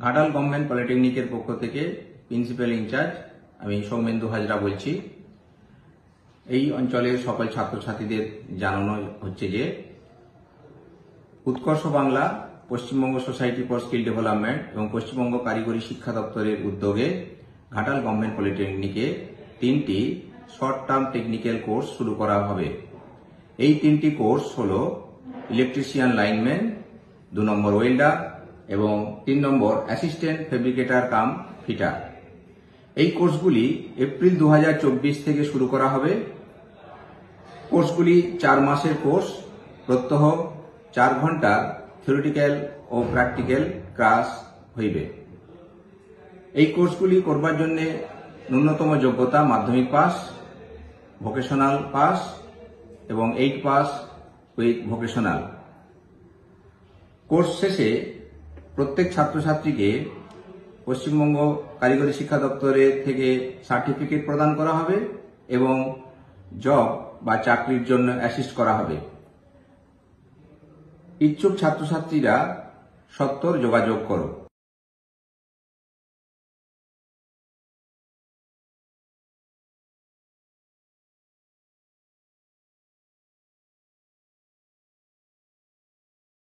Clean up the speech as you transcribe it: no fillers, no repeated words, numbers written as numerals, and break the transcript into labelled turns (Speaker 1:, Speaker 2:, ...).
Speaker 1: Ghatal government পলিটেকনিকের পক্ষ থেকে principal in charge আমি সৌমেন্দু হাজরা বলছি। এই অঞ্চলের সকল ছাত্রছাত্রীদের জানানো হচ্ছে যে উৎকর্ষ Bangla, Paschimbanga society for skill development এবং পশ্চিমবঙ্গ কারিগরি শিক্ষা দপ্তরের উদ্যোগে ঘাটাল গভর্নমেন্ট পলিটেকনিকে 3টি শর্ট টার্ম টেকনিক্যাল কোর্স শুরু করা হবে। এই 3টি কোর্স হল ইলেকট্রিশিয়ান লাইনম্যান, 2 নম্বর ওয়েল্ডার এবং 3 নম্বর অ্যাসিস্ট্যান্ট ফেব্রিকেটর কাম ফিটার। এই কোর্সগুলি এপ্রিল 2024 থেকে শুরু করা হবে। কোর্সগুলি 4 মাসের কোর্স, প্রত্যহ 4 ঘন্টার থিওরিটিক্যাল ও প্র্যাকটিক্যাল ক্লাস হইবে। এই কোর্সগুলি করবার জন্য ন্যূনতম যোগ্যতা মাধ্যমিক পাস, ভোকেশনাল পাস এবং 8 পাস উইথ ভোকেশনাল। কোর্স শেষে প্রত্যেক ছাত্রছাত্রীকে পশ্চিমবঙ্গ কারিগরি শিক্ষা দপ্তরের থেকে সার্টিফিকেট প্রদান করা হবে এবং জব বা চাকরির জন্য অ্যাসিস্ট করা হবে। ইচ্ছুক ছাত্রছাত্রীরা সত্বর যোগাযোগ করো।